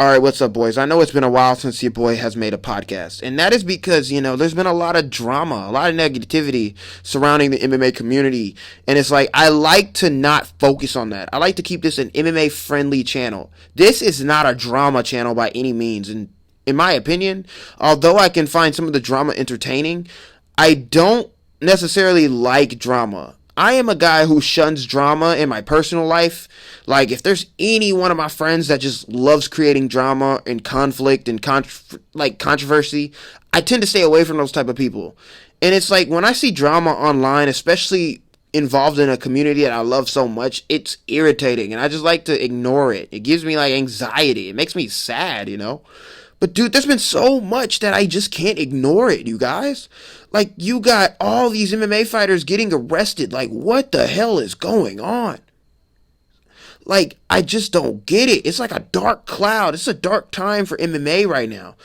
All right, what's up, boys? I know it's been a while since your boy has made a podcast, and that is because, there's been a lot of drama, a lot of negativity surrounding the MMA community, and it's like, I like to not focus on that. I like to keep this an MMA-friendly channel. This is not a drama channel by any means, and in my opinion, although I can find some of the drama entertaining, I don't necessarily like drama. I am a guy who shuns drama in my personal life. Like, if there's any one of my friends that just loves creating drama and conflict and controversy, I tend to stay away from those type of people. And it's like, when I see drama online, especially involved in a community that I love so much, it's irritating, and I just like to ignore it. It gives me like anxiety. It makes me sad, But dude, there's been so much that I just can't ignore it, you guys. Like, you got all these MMA fighters getting arrested. Like, what the hell is going on? Like, I just don't get it. It's like a dark cloud. It's a dark time for MMA right now.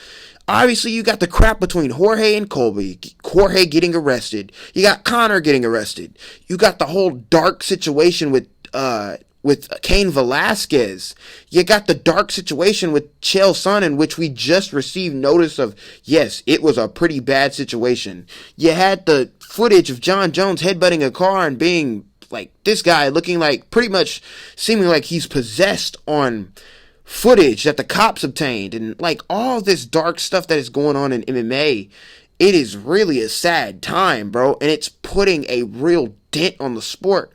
Obviously, you got the crap between Jorge and Colby. Jorge getting arrested. You got Conor getting arrested. You got the whole dark situation with Cain Velasquez. You got the dark situation with Chael Sonnen, which we just received notice of. Yes, it was a pretty bad situation. You had the footage of John Jones headbutting a car and being like this guy looking like pretty much seeming like he's possessed on footage that the cops obtained, and like all this dark stuff that is going on in MMA. It is really a sad time, bro, and it's putting a real dent on the sport.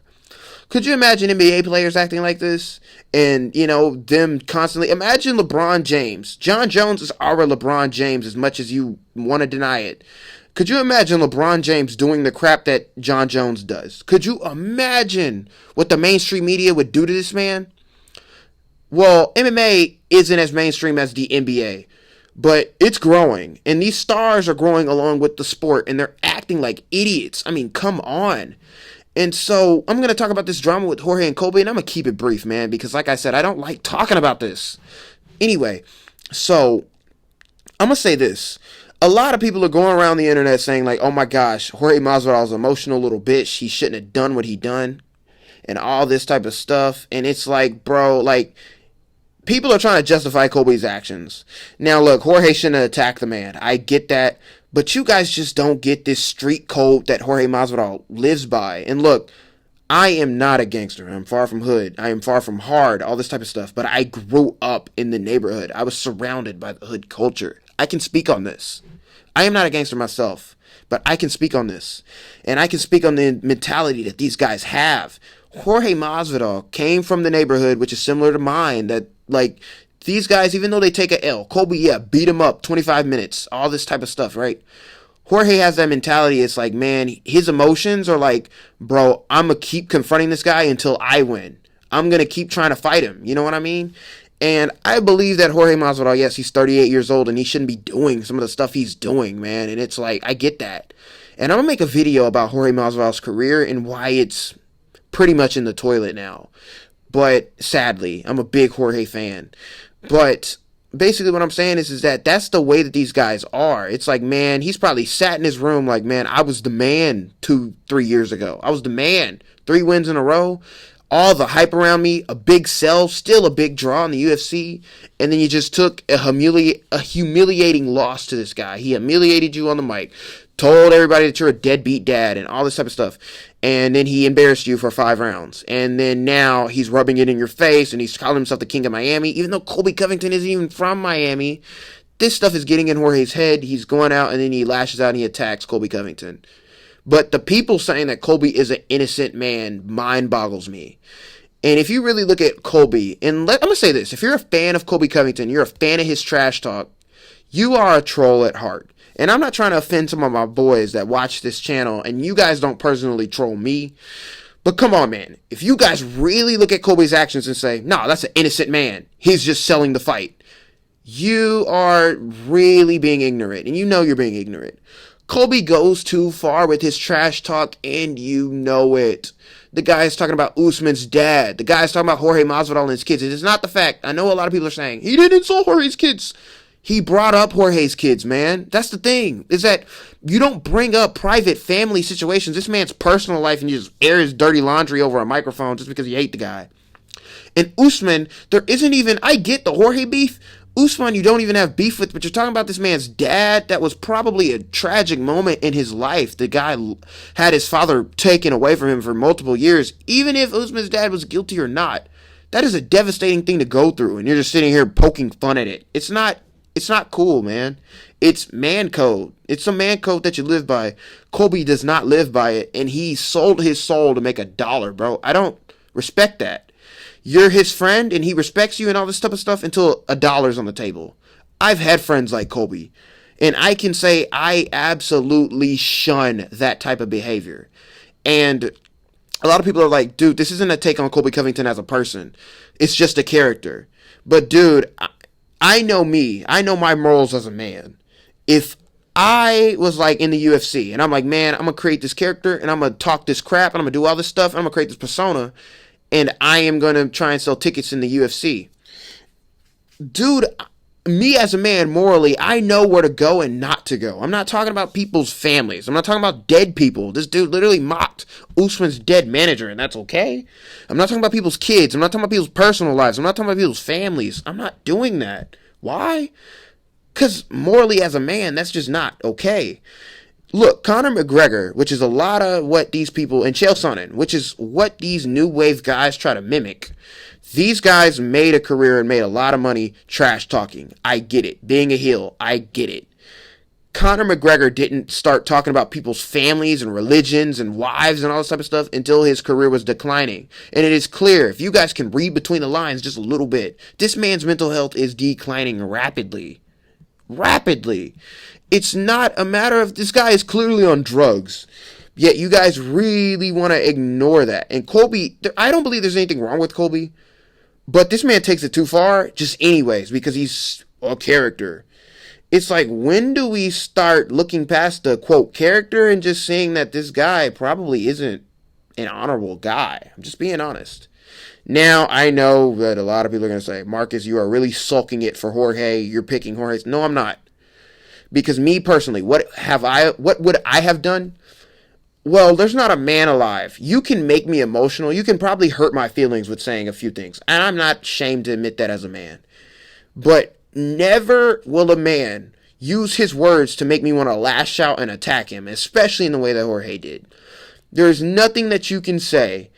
Could you imagine NBA players acting like this? And, them constantly... Imagine LeBron James. John Jones is our LeBron James as much as you want to deny it. Could you imagine LeBron James doing the crap that John Jones does? Could you imagine what the mainstream media would do to this man? Well, MMA isn't as mainstream as the NBA, but it's growing. And these stars are growing along with the sport, and they're acting like idiots. I mean, come on. And so I'm going to talk about this drama with Jorge and Colby, and I'm going to keep it brief, man, because like I said, I don't like talking about this. Anyway, so I'm going to say this. A lot of people are going around the internet saying like, oh my gosh, Jorge Masvidal's an emotional little bitch. He shouldn't have done what he done and all this type of stuff. And it's like, bro, like, people are trying to justify Colby's actions. Now, look, Jorge shouldn't have attacked the man. I get that. But you guys just don't get this street code that Jorge Masvidal lives by. And look, I am not a gangster. I'm far from hood. I am far from hard, all this type of stuff. But I grew up in the neighborhood. I was surrounded by the hood culture. I can speak on this. I am not a gangster myself, but I can speak on this. And I can speak on the mentality that these guys have. Jorge Masvidal came from the neighborhood, which is similar to mine, that, like, these guys, even though they take a L, Colby, beat him up 25 minutes, all this type of stuff, right? Jorge has that mentality. It's like, man, his emotions are like, bro, I'm going to keep confronting this guy until I win. I'm going to keep trying to fight him. You know what I mean? And I believe that Jorge Masvidal, yes, he's 38 years old, and he shouldn't be doing some of the stuff he's doing, man. And it's like, I get that. And I'm going to make a video about Jorge Masvidal's career and why it's pretty much in the toilet now. But sadly, I'm a big Jorge fan. But basically what I'm saying is that that's the way that these guys are. It's like, man, he's probably sat in his room like, man, I was the man 2-3 years ago. I was the man. 3 wins in a row. All the hype around me, a big sell, still a big draw in the UFC. And then you just took a humiliating loss to this guy. He humiliated you on the mic. Told everybody that you're a deadbeat dad and all this type of stuff. And then he embarrassed you for 5 rounds. And then now he's rubbing it in your face and he's calling himself the king of Miami. Even though Colby Covington isn't even from Miami. This stuff is getting in Jorge's head. He's going out and then he lashes out and he attacks Colby Covington. But the people saying that Colby is an innocent man mind boggles me. And if you really look at Colby, and I'm going to say this. If you're a fan of Colby Covington, you're a fan of his trash talk, you are a troll at heart. And I'm not trying to offend some of my boys that watch this channel, and you guys don't personally troll me. But come on, man. If you guys really look at Colby's actions and say, no, that's an innocent man. He's just selling the fight. You are really being ignorant, and you know you're being ignorant. Colby goes too far with his trash talk, and you know it. The guy is talking about Usman's dad. The guy is talking about Jorge Masvidal and his kids. It is not the fact. I know a lot of people are saying, he didn't insult Jorge's kids. He brought up Jorge's kids, man. That's the thing, is that you don't bring up private family situations. This man's personal life, and you just air his dirty laundry over a microphone just because you hate the guy. And Usman, there isn't even, I get the Jorge beef. Usman, you don't even have beef with, but you're talking about this man's dad. That was probably a tragic moment in his life. The guy had his father taken away from him for multiple years. Even if Usman's dad was guilty or not, that is a devastating thing to go through, and you're just sitting here poking fun at it. It's not cool, man. It's man code. It's a man code that you live by. Colby does not live by it, and he sold his soul to make $1, bro. I don't respect that. You're his friend, and he respects you and all this type of stuff until $1's on the table. I've had friends like Colby, and I can say I absolutely shun that type of behavior. And a lot of people are like, dude, this isn't a take on Colby Covington as a person. It's just a character. But, dude, I know me. I know my morals as a man. If I was like in the UFC and I'm like, man, I'm going to create this character and I'm going to talk this crap and I'm going to do all this stuff and I'm going to create this persona and I am going to try and sell tickets in the UFC. Dude, me as a man, morally, I know where to go and not to go. I'm not talking about people's families. I'm not talking about dead people. This dude literally mocked Usman's dead manager, and that's okay. I'm not talking about people's kids. I'm not talking about people's personal lives. I'm not talking about people's families. I'm not doing that. Why? Because morally as a man, that's just not okay. Look, Conor McGregor, which is a lot of what these people, and Chael Sonnen, which is what these new wave guys try to mimic. These guys made a career and made a lot of money trash talking. I get it. Being a heel, I get it. Conor McGregor didn't start talking about people's families and religions and wives and all this type of stuff until his career was declining. And it is clear, if you guys can read between the lines just a little bit, this man's mental health is declining rapidly. Rapidly. It's not a matter of, this guy is clearly on drugs. Yet you guys really want to ignore that. And Colby, I don't believe there's anything wrong with Colby. But this man takes it too far just anyways because he's a character. It's like, when do we start looking past the, quote, character and just seeing that this guy probably isn't an honorable guy? I'm just being honest. Now, I know that a lot of people are going to say, Marcus, you are really sulking it for Jorge. You're picking Jorge. No, I'm not. Because me personally, what would I have done? Well, there's not a man alive. You can make me emotional. You can probably hurt my feelings with saying a few things. And I'm not ashamed to admit that as a man. But never will a man use his words to make me want to lash out and attack him, especially in the way that Jorge did. There's nothing that you can say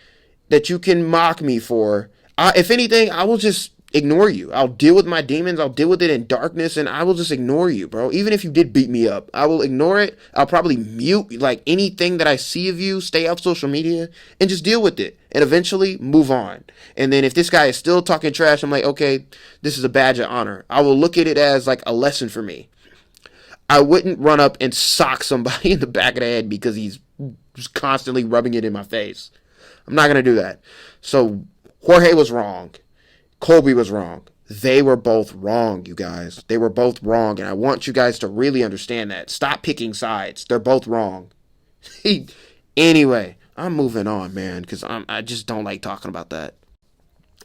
that you can mock me for. If anything, I will just ignore you. I'll deal with my demons. I'll deal with it in darkness, and I will just ignore you, bro. Even if you did beat me up, I will ignore it. I'll probably mute like anything that I see of you, stay off social media, and just deal with it. And eventually move on. And then if this guy is still talking trash, I'm like, okay, this is a badge of honor. I will look at it as like a lesson for me. I wouldn't run up and sock somebody in the back of the head because he's just constantly rubbing it in my face. I'm not going to do that. So Jorge was wrong. Colby was wrong. They were both wrong, you guys. They were both wrong, and I want you guys to really understand that. Stop picking sides. They're both wrong. Anyway, I'm moving on, man, because I just don't like talking about that.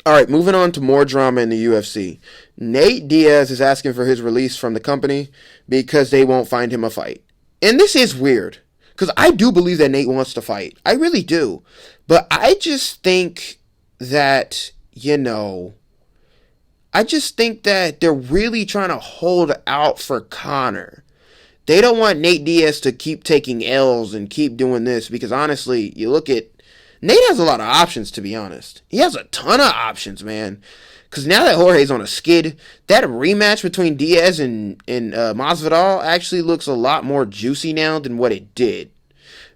All right, moving on to more drama in the UFC. Nate Diaz is asking for his release from the company because they won't find him a fight. And this is weird, because I do believe that Nate wants to fight. I really do. But I just think that, I just think that they're really trying to hold out for Conor. They don't want Nate Diaz to keep taking L's and keep doing this because honestly, you look at, Nate has a lot of options, to be honest. He has a ton of options, man. Because now that Jorge's on a skid, that rematch between Diaz and Masvidal actually looks a lot more juicy now than what it did.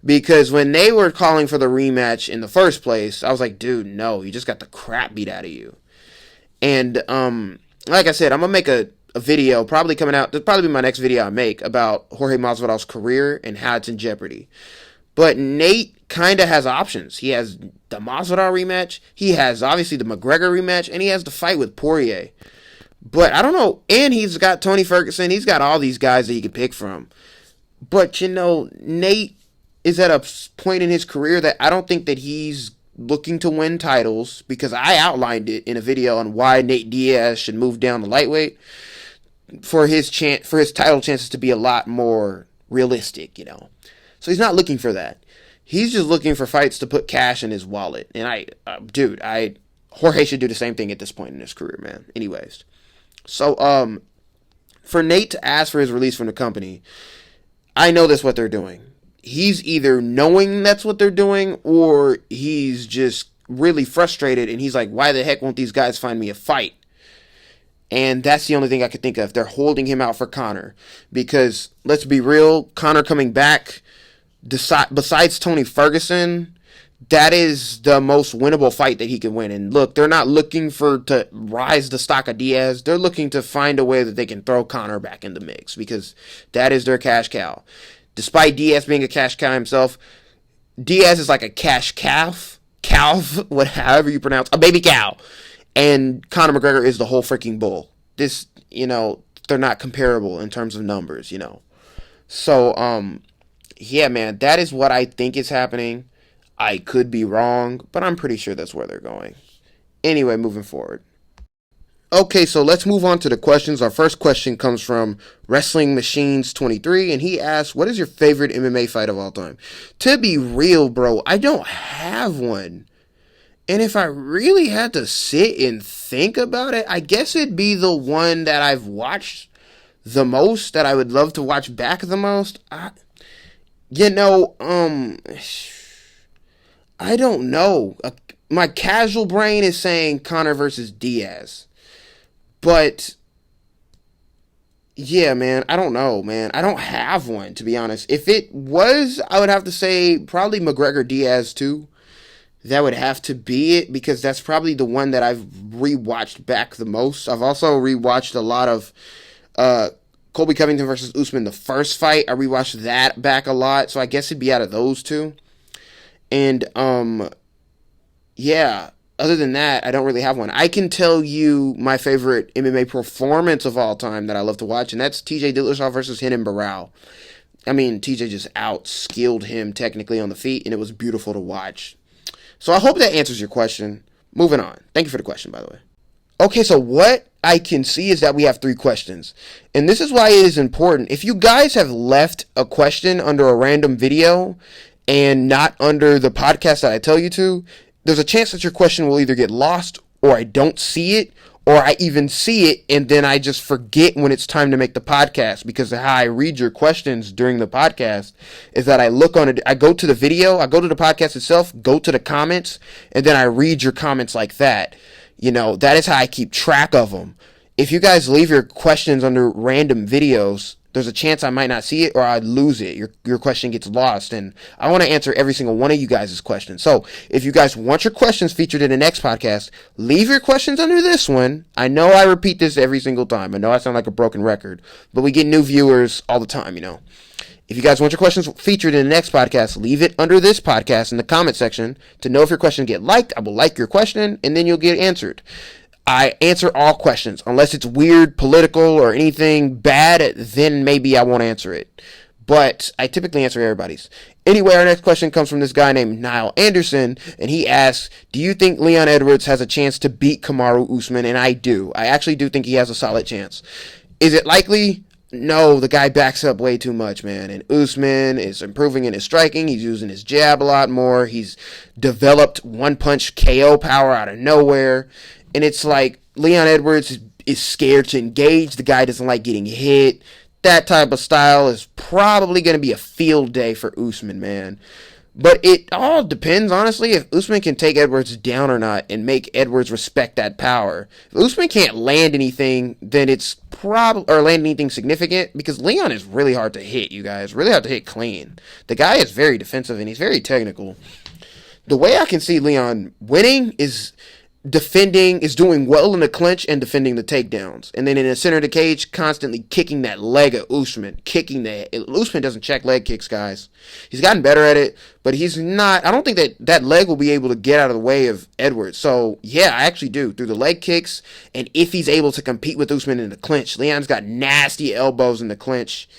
Because when they were calling for the rematch in the first place, I was like, dude, no, you just got the crap beat out of you. And like I said, I'm going to make a video probably coming out. That'll probably be my next video I make about Jorge Masvidal's career and how it's in jeopardy. But Nate kind of has options. He has the Masvidal rematch. He has obviously the McGregor rematch. And he has the fight with Poirier. But I don't know. And he's got Tony Ferguson. He's got all these guys that he can pick from. But, Nate is at a point in his career that I don't think that he's looking to win titles, because I outlined it in a video on why Nate Diaz should move down to lightweight for his title chances to be a lot more realistic, So he's not looking for that. He's just looking for fights to put cash in his wallet. And Jorge should do the same thing at this point in his career, man. Anyways, So, for Nate to ask for his release from the company, I know that's what they're doing. He's either knowing that's what they're doing, or he's just really frustrated and he's like, why the heck won't these guys find me a fight? And that's the only thing I could think of. They're holding him out for Conor. Because, let's be real, Conor coming back, besides Tony Ferguson, that is the most winnable fight that he can win. And look, they're not looking to rise the stock of Diaz. They're looking to find a way that they can throw Conor back in the mix. Because that is their cash cow. Despite Diaz being a cash cow himself, Diaz is like a cash calf, however you pronounce, a baby cow. And Conor McGregor is the whole freaking bull. This, they're not comparable in terms of numbers, So, yeah, man, that is what I think is happening. I could be wrong, but I'm pretty sure that's where they're going. Anyway, moving forward. Okay, so let's move on to the questions. Our first question comes from Wrestling Machines 23, and he asks, what is your favorite MMA fight of all time? To be real, bro, I don't have one. And if I really had to sit and think about it, I guess it'd be the one that I've watched the most, that I would love to watch back the most. I don't know. My casual brain is saying Conor versus Diaz. But, yeah, man, I don't know, man. I don't have one, to be honest. If it was, I would have to say probably McGregor Diaz too. That would have to be it, because that's probably the one that I've rewatched back the most. I've also rewatched a lot of Colby Covington versus Usman, the first fight. I rewatched that back a lot, so I guess it'd be out of those two. And, yeah, other than that, I don't really have one. I can tell you my favorite MMA performance of all time that I love to watch, and that's TJ Dillashaw versus Renan Barão. I mean, TJ just out-skilled him technically on the feet, and it was beautiful to watch. So I hope that answers your question. Moving on. Thank you for the question, by the way. Okay, so what I can see is that we have 3 questions. And this is why it is important. If you guys have left a question under a random video and not under the podcast that I tell you to, there's a chance that your question will either get lost, or I don't see it, or I even see it and then I just forget when it's time to make the podcast, because how I read your questions during the podcast is that I look on it, I go to the video, I go to the podcast itself, go to the comments, and then I read your comments like that. That is how I keep track of them. If you guys leave your questions under random videos, there's a chance I might not see it, or I'd lose it. Your question gets lost, and I want to answer every single one of you guys' questions. So if you guys want your questions featured in the next podcast, leave your questions under this one. I know I repeat this every single time. I know I sound like a broken record, but we get new viewers all the time, If you guys want your questions featured in the next podcast, leave it under this podcast in the comment section to know if your question get liked. I will like your question, and then you'll get answered. I answer all questions. Unless it's weird, political, or anything bad, then maybe I won't answer it. But I typically answer everybody's. Anyway, our next question comes from this guy named Niall Anderson, and he asks, do you think Leon Edwards has a chance to beat Kamaru Usman? And I do. I actually do think he has a solid chance. Is it likely? No, the guy backs up way too much, man. And Usman is improving in his striking. He's using his jab a lot more. He's developed one-punch KO power out of nowhere. And it's like Leon Edwards is scared to engage. The guy doesn't like getting hit. That type of style is probably going to be a field day for Usman, man. But it all depends, honestly, if Usman can take Edwards down or not and make Edwards respect that power. If Usman can't land anything, then it's or land anything significant, because Leon is really hard to hit, you guys. Really hard to hit clean. The guy is very defensive and he's very technical. The way I can see Leon winning is doing well in the clinch and defending the takedowns. And then in the center of the cage, constantly kicking that leg of Usman. Usman doesn't check leg kicks, guys. He's gotten better at it, but he's not. I don't think that leg will be able to get out of the way of Edwards. So, yeah, I actually do. Through the leg kicks, and if he's able to compete with Usman in the clinch. Leon's got nasty elbows in the clinch,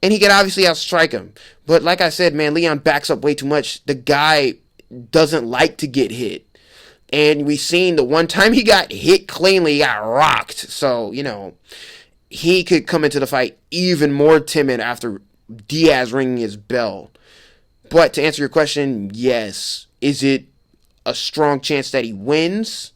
and he can obviously outstrike him. But like I said, man, Leon backs up way too much. The guy doesn't like to get hit. And we seen the one time he got hit cleanly, he got rocked. So, he could come into the fight even more timid after Diaz ringing his bell. But to answer your question, yes. Is it a strong chance that he wins?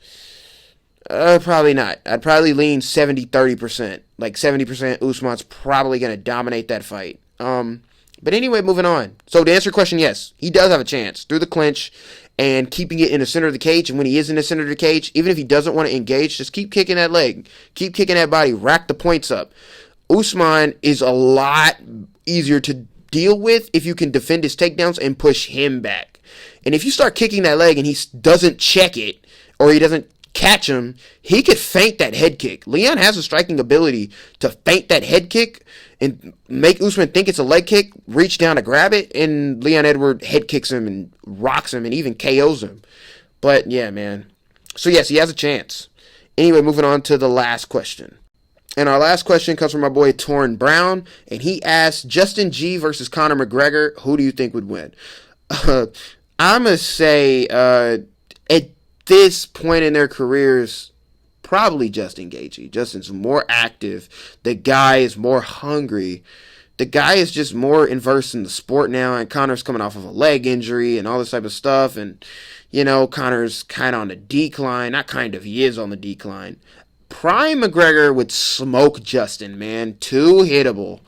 Probably not. I'd probably lean 70-30%. Like 70% Usman's probably going to dominate that fight. But anyway, moving on. So to answer your question, yes, he does have a chance through the clinch and keeping it in the center of the cage. And when he is in the center of the cage, even if he doesn't want to engage, just keep kicking that leg. Keep kicking that body. Rack the points up. Usman is a lot easier to deal with if you can defend his takedowns and push him back. And if you start kicking that leg and he doesn't check it or he doesn't catch him, he could feint that head kick. Leon has a striking ability to feint that head kick and make Usman think it's a leg kick, reach down to grab it, and Leon Edwards head kicks him and rocks him and even KOs him. But yeah, man. So yes, he has a chance. Anyway, moving on to the last question. And our last question comes from my boy Torrin Brown, and he asked, Justin G versus Conor McGregor, who do you think would win? I'm going to say at this point in their careers, probably Justin Gaethje. Justin's more active. The guy is more hungry. The guy is just more immersed in the sport now, and Conor's coming off of a leg injury and all this type of stuff. And, you know, Conor's kind of on the decline. Not kind of, he is on the decline. Prime McGregor would smoke Justin, man. Too hittable.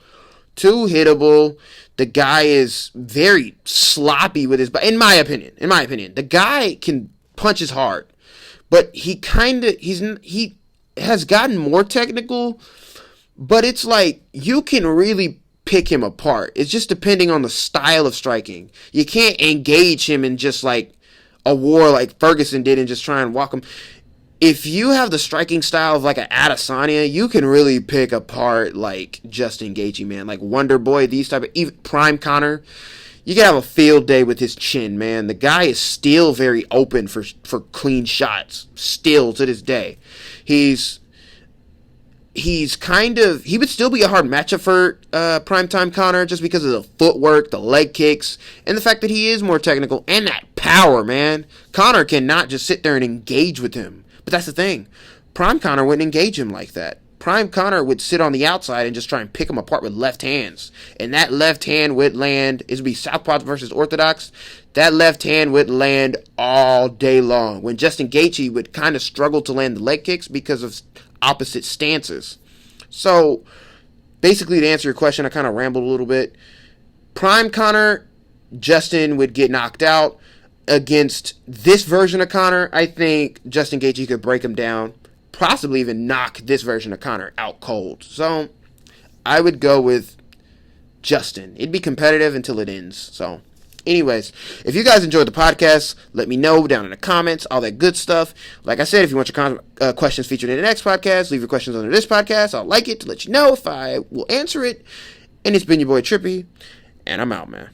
The guy is very sloppy with his, in my opinion, the guy can punches hard, but he has gotten more technical, but it's like you can really pick him apart. It's just depending on the style of striking. You can't engage him in just like a war like Ferguson did and just try and walk him. If you have the striking style of like an Adesanya, you can really pick apart like Justin Gaethje, man. Like Wonder Boy, these type of, even Prime Conor. You can have a field day with his chin, man. The guy is still very open for clean shots, still to this day. He would still be a hard matchup for primetime Conor just because of the footwork, the leg kicks, and the fact that he is more technical and that power, man. Conor cannot just sit there and engage with him. But that's the thing. Prime Conor wouldn't engage him like that. Prime Conor would sit on the outside and just try and pick him apart with left hands. And that left hand would land, it would be Southpaw versus Orthodox. That left hand would land all day long. When Justin Gaethje would kind of struggle to land the leg kicks because of opposite stances. So, basically to answer your question, I kind of rambled a little bit. Prime Conor, Justin would get knocked out. Against this version of Conor, I think Justin Gaethje could break him down, possibly even knock this version of Conor out cold. So I would go with Justin. It'd be competitive until it ends. So anyways, if you guys enjoyed the podcast, let me know down in the comments, all that good stuff. Like I said, if you want your questions featured in the next podcast, leave your questions under this podcast. I'll like it to let you know if I will answer it. And it's been your boy Trippy, and I'm out, man.